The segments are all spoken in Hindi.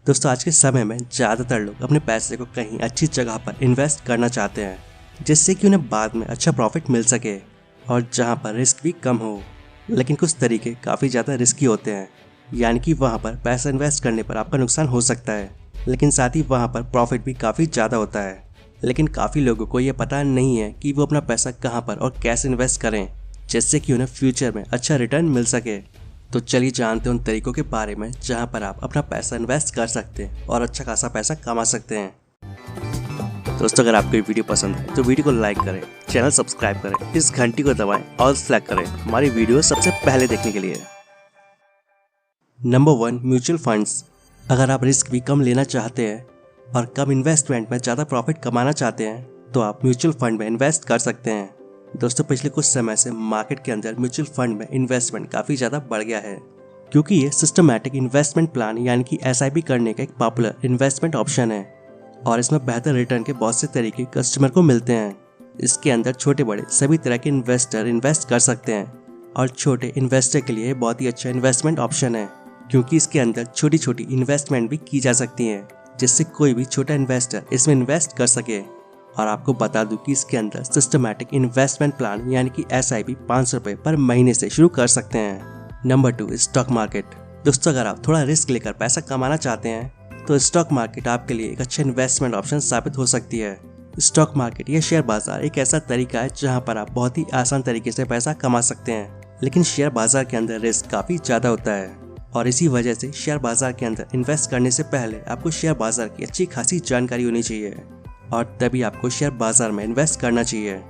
दोस्तों आज के समय में ज़्यादातर लोग अपने पैसे को कहीं अच्छी जगह पर इन्वेस्ट करना चाहते हैं, जिससे कि उन्हें बाद में अच्छा प्रॉफिट मिल सके और जहां पर रिस्क भी कम हो। लेकिन कुछ तरीके काफ़ी ज़्यादा रिस्की होते हैं, यानी कि वहां पर पैसा इन्वेस्ट करने पर आपका नुकसान हो सकता है, लेकिन साथ ही वहां पर प्रॉफिट भी काफ़ी ज़्यादा होता है। लेकिन काफ़ी लोगों को ये पता नहीं है कि वो अपना पैसा कहाँ पर और कैसे इन्वेस्ट करें, जिससे कि उन्हें फ्यूचर में अच्छा रिटर्न मिल सके। तो चलिए जानते हैं उन तरीकों के बारे में जहां पर आप अपना पैसा इन्वेस्ट कर सकते हैं और अच्छा खासा पैसा कमा सकते हैं। दोस्तों अगर आपको ये वीडियो पसंद है तो वीडियो को लाइक करें, चैनल सब्सक्राइब करें, इस घंटी को दबाएं और फ्लैग करें हमारी वीडियो सबसे पहले देखने के लिए। Number 1, mutual funds. अगर आप रिस्क भी कम लेना चाहते हैं और कम इन्वेस्टमेंट में ज़्यादा प्रॉफिट कमाना चाहते हैं तो आप म्यूचुअल फंड में इन्वेस्ट कर सकते हैं। दोस्तों पिछले कुछ समय से मार्केट के अंदर म्यूचुअल फंड में इन्वेस्टमेंट काफ़ी ज़्यादा बढ़ गया है, क्योंकि ये सिस्टमैटिक इन्वेस्टमेंट प्लान यानी कि SIP करने का एक पॉपुलर इन्वेस्टमेंट ऑप्शन है और इसमें बेहतर रिटर्न के बहुत से तरीके कस्टमर को मिलते हैं। इसके अंदर छोटे बड़े सभी तरह के इन्वेस्टर इन्वेस्ट कर सकते हैं और छोटे इन्वेस्टर के लिए बहुत ही अच्छा इन्वेस्टमेंट ऑप्शन है, क्योंकि इसके अंदर छोटी छोटी इन्वेस्टमेंट भी की जा सकती हैं, जिससे कोई भी छोटा इन्वेस्टर इसमें इन्वेस्ट कर सके। और आपको बता दूं कि इसके अंदर सिस्टमैटिक इन्वेस्टमेंट प्लान यानी कि SIP 500 रुपये पर महीने से शुरू कर सकते हैं। Number 2, stock market. दोस्तों अगर आप थोड़ा रिस्क लेकर पैसा कमाना चाहते हैं तो स्टॉक मार्केट आपके लिए एक अच्छा इन्वेस्टमेंट ऑप्शन साबित हो सकती है। स्टॉक मार्केट या शेयर बाजार एक ऐसा तरीका है जहां पर आप बहुत ही आसान तरीके से पैसा कमा सकते हैं, लेकिन शेयर बाजार के अंदर रिस्क काफ़ी ज़्यादा होता है और इसी वजह से शेयर बाजार के अंदर इन्वेस्ट करने से पहले आपको शेयर बाजार की अच्छी खासी जानकारी होनी चाहिए और तभी आपको शेयर बाजार में इन्वेस्ट करना चाहिए।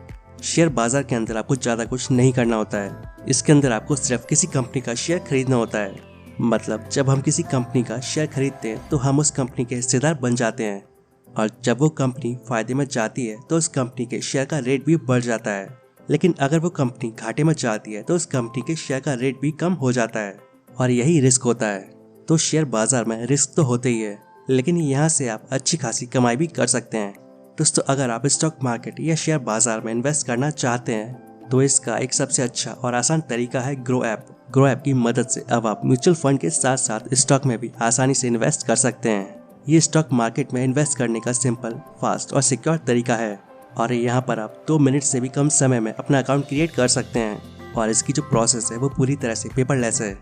शेयर बाजार के अंदर आपको ज़्यादा कुछ नहीं करना होता है। इसके अंदर आपको सिर्फ किसी कंपनी का शेयर खरीदना होता है। मतलब जब हम किसी कंपनी का शेयर खरीदते हैं तो हम उस कंपनी के हिस्सेदार बन जाते हैं और जब वो कंपनी फायदे में जाती है तो उस कंपनी के शेयर का रेट भी बढ़ जाता है। लेकिन अगर वो कंपनी घाटे में जाती है तो उस कंपनी के शेयर का रेट भी कम हो जाता है और यही रिस्क होता है। तो शेयर बाजार में रिस्क तो होते ही है, लेकिन यहाँ से आप अच्छी खासी कमाई भी कर सकते हैं। दोस्तों अगर आप स्टॉक मार्केट या शेयर बाजार में इन्वेस्ट करना चाहते हैं तो इसका एक सबसे अच्छा और आसान तरीका है ग्रो ऐप। ग्रो ऐप की मदद से अब आप म्यूचुअल फंड के साथ साथ स्टॉक में भी आसानी से इन्वेस्ट कर सकते हैं। ये स्टॉक मार्केट में इन्वेस्ट करने का सिंपल, फास्ट और सिक्योर तरीका है और यहाँ पर आप 2 मिनट से भी कम समय में अपना अकाउंट क्रिएट कर सकते हैं और इसकी जो प्रोसेस है वो पूरी तरह से पेपरलेस है।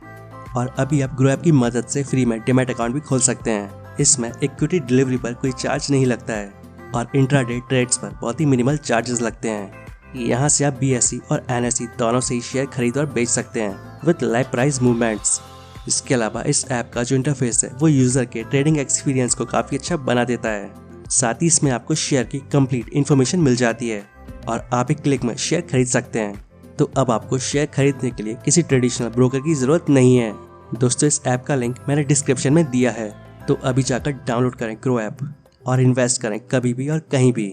और अभी आप ग्रो ऐप की मदद से फ्री में डीमैट अकाउंट भी खोल सकते हैं। इसमें इक्विटी डिलीवरी पर कोई चार्ज नहीं लगता है और इंट्राडे ट्रेड्स पर बहुत ही मिनिमल चार्जेस लगते हैं। यहाँ से आप BSE और NSE दोनों से ही शेयर खरीद और बेच सकते हैं विद लाइव प्राइस मूवमेंट्स। इसके अलावा इस ऐप का जो इंटरफेस है वो यूजर के ट्रेडिंग एक्सपीरियंस को काफ़ी अच्छा बना देता है। साथ ही इसमें आपको शेयर की कंप्लीट इन्फॉर्मेशन मिल जाती है और आप एक क्लिक में शेयर खरीद सकते हैं। तो अब आपको शेयर खरीदने के लिए किसी ट्रेडिशनल ब्रोकर की ज़रूरत नहीं है। दोस्तों इस ऐप का लिंक मैंने डिस्क्रिप्शन में दिया है, तो अभी जाकर डाउनलोड करें ग्रो ऐप और इन्वेस्ट करें कभी भी और कहीं भी।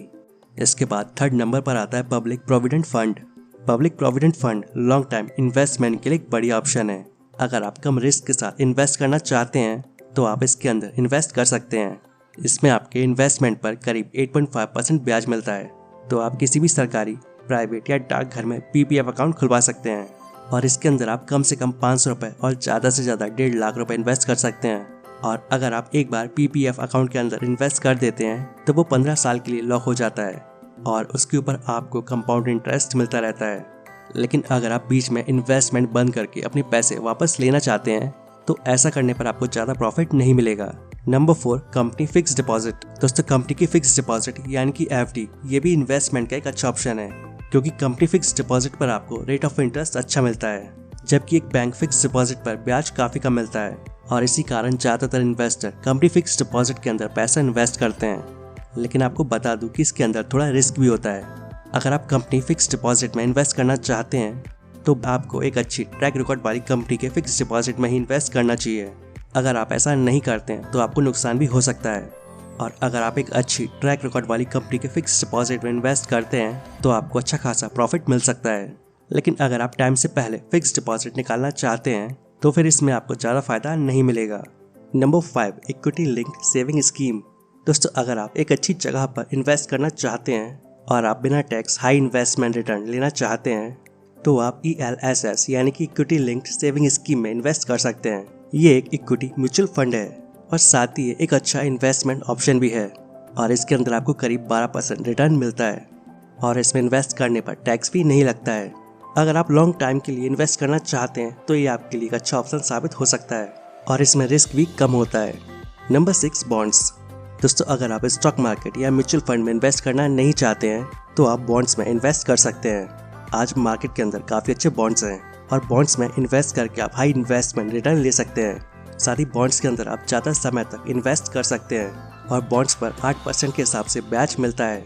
इसके बाद 3rd नंबर पर आता है public provident fund. Public provident fund long time investment के लिए एक बढ़िया ऑप्शन है। अगर आप कम रिस्क के साथ इन्वेस्ट करना चाहते हैं तो आप इसके अंदर इन्वेस्ट कर सकते हैं। इसमें आपके इन्वेस्टमेंट पर करीब 8.5% ब्याज मिलता है। तो आप किसी भी सरकारी, प्राइवेट या डाकघर में PPF अकाउंट खुलवा सकते हैं और इसके अंदर आप कम से कम 500 रुपये और ज़्यादा से ज़्यादा 1.5 लाख रुपए इन्वेस्ट कर सकते हैं। और अगर आप एक बार PPF अकाउंट के अंदर इन्वेस्ट कर देते हैं तो वो 15 साल के लिए लॉक हो जाता है और उसके ऊपर आपको कंपाउंड इंटरेस्ट मिलता रहता है। लेकिन अगर आप बीच में इन्वेस्टमेंट बंद करके अपने पैसे वापस लेना चाहते हैं तो ऐसा करने पर आपको ज़्यादा प्रॉफिट नहीं मिलेगा। Number 4, company fix deposit. दोस्तों कंपनी की फिक्स डिपॉजिट यानी कि FD ये भी इन्वेस्टमेंट का एक अच्छा ऑप्शन है, क्योंकि कंपनी फिक्स डिपॉजिट पर आपको रेट ऑफ इंटरेस्ट अच्छा मिलता है, जबकि एक बैंक फिक्स डिपॉजिट पर ब्याज काफ़ी कम मिलता है और इसी कारण ज़्यादातर इन्वेस्टर कंपनी फिक्स डिपॉजिट के अंदर पैसा इन्वेस्ट करते हैं। लेकिन आपको बता दूं कि इसके अंदर थोड़ा रिस्क भी होता है। अगर आप कंपनी फिक्स डिपॉजिट में इन्वेस्ट करना चाहते हैं तो आपको एक अच्छी ट्रैक रिकॉर्ड वाली कंपनी के फिक्स डिपॉजिट में ही इन्वेस्ट करना चाहिए। अगर आप ऐसा नहीं करते हैं तो आपको नुकसान भी हो सकता है। और अगर आप एक अच्छी ट्रैक रिकॉर्ड वाली कंपनी के फिक्स डिपॉजिट में इन्वेस्ट करते हैं तो आपको अच्छा खासा प्रॉफिट मिल सकता है। लेकिन अगर आप टाइम से पहले फिक्स डिपॉजिट निकालना चाहते हैं तो फिर इसमें आपको ज़्यादा फायदा नहीं मिलेगा। Number 5, equity linked saving scheme. दोस्तों अगर आप एक अच्छी जगह पर इन्वेस्ट करना चाहते हैं और आप बिना टैक्स हाई इन्वेस्टमेंट रिटर्न लेना चाहते हैं तो आप ELSS यानी कि इक्विटी लिंक्ड सेविंग स्कीम में इन्वेस्ट कर सकते हैं। ये एक इक्विटी म्यूचुअल फंड है और साथ ही एक अच्छा इन्वेस्टमेंट ऑप्शन भी है और इसके अंदर आपको करीब 12% रिटर्न मिलता है और इसमें इन्वेस्ट करने पर टैक्स भी नहीं लगता है। अगर आप लॉन्ग टाइम के लिए इन्वेस्ट करना चाहते हैं तो ये आपके लिए एक अच्छा ऑप्शन साबित हो सकता है और इसमें रिस्क भी कम होता है। Number 6, bonds. दोस्तों, अगर आप स्टॉक मार्केट या म्यूचुअल फंड में इन्वेस्ट करना नहीं चाहते हैं तो आप बॉन्ड्स में इन्वेस्ट कर सकते हैं। आज मार्केट के अंदर काफ़ी अच्छे बॉन्ड्स हैं और बॉन्ड्स में इन्वेस्ट करके आप हाई इन्वेस्टमेंट रिटर्न ले सकते हैं। साथ ही बॉन्ड्स के अंदर आप ज़्यादा समय तक इन्वेस्ट कर सकते हैं और बॉन्ड्स पर 8% के हिसाब से ब्याज मिलता है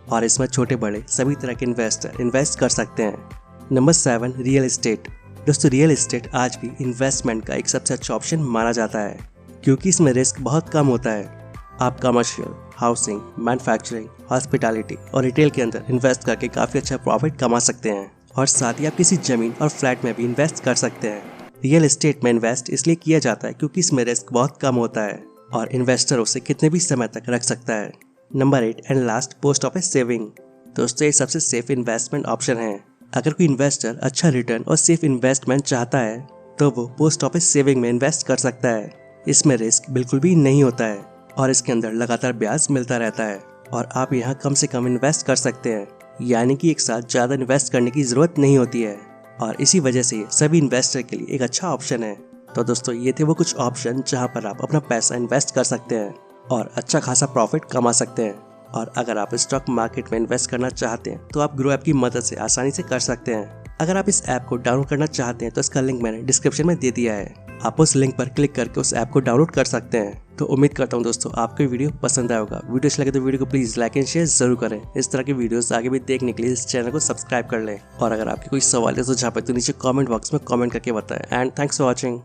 और इसमें छोटे बड़े सभी तरह के इन्वेस्टर इन्वेस्ट कर सकते हैं। Number 7, real estate. दोस्तों, रियल एस्टेट आज भी इन्वेस्टमेंट का एक सबसे अच्छा ऑप्शन माना जाता है क्योंकि इसमें रिस्क बहुत कम होता है। आप कमर्शियल, हाउसिंग, मैन्युफैक्चरिंग, हॉस्पिटैलिटी और रिटेल के अंदर इन्वेस्ट करके काफ़ी अच्छा प्रॉफिट कमा सकते हैं और साथ ही आप किसी जमीन और फ्लैट में भी इन्वेस्ट कर सकते हैं। रियल एस्टेट में इन्वेस्ट इसलिए किया जाता है क्योंकि इसमें रिस्क बहुत कम होता है और इन्वेस्टर उसे कितने भी समय तक रख सकता है। Number 8 and last, post office saving. दोस्तों, ये सबसे सेफ इन्वेस्टमेंट ऑप्शन है। अगर कोई इन्वेस्टर अच्छा रिटर्न और सेफ इन्वेस्टमेंट चाहता है तो वो पोस्ट ऑफिस सेविंग में इन्वेस्ट कर सकता है। इसमें रिस्क बिल्कुल भी नहीं होता है और इसके अंदर लगातार ब्याज मिलता रहता है और आप यहाँ कम से कम इन्वेस्ट कर सकते हैं, यानी कि एक साथ ज़्यादा इन्वेस्ट करने की ज़रूरत नहीं होती है और इसी वजह से ये सभी इन्वेस्टर के लिए एक अच्छा ऑप्शन है। तो दोस्तों, ये थे वो कुछ ऑप्शन जहाँ पर आप अपना पैसा इन्वेस्ट कर सकते हैं और अच्छा खासा प्रॉफिट कमा सकते हैं। और अगर आप स्टॉक मार्केट में इन्वेस्ट करना चाहते हैं तो आप ग्रो ऐप की मदद से आसानी से कर सकते हैं। अगर आप इस ऐप को डाउनलोड करना चाहते हैं तो इसका लिंक मैंने डिस्क्रिप्शन में दे दिया है। आप उस लिंक पर क्लिक करके उस ऐप को डाउनलोड कर सकते हैं। तो उम्मीद करता हूँ दोस्तों आपको वीडियो पसंद आया होगा। वीडियो अच्छा लगे तो वीडियो को प्लीज़ लाइक एंड शेयर जरूर करें। इस तरह की वीडियोस आगे भी देखने के लिए इस चैनल को सब्सक्राइब कर लें और अगर आपके कोई सवाल है तो जहाँ पर तो नीचे कमेंट बॉक्स में कमेंट करके बताएं। And thanks for watching.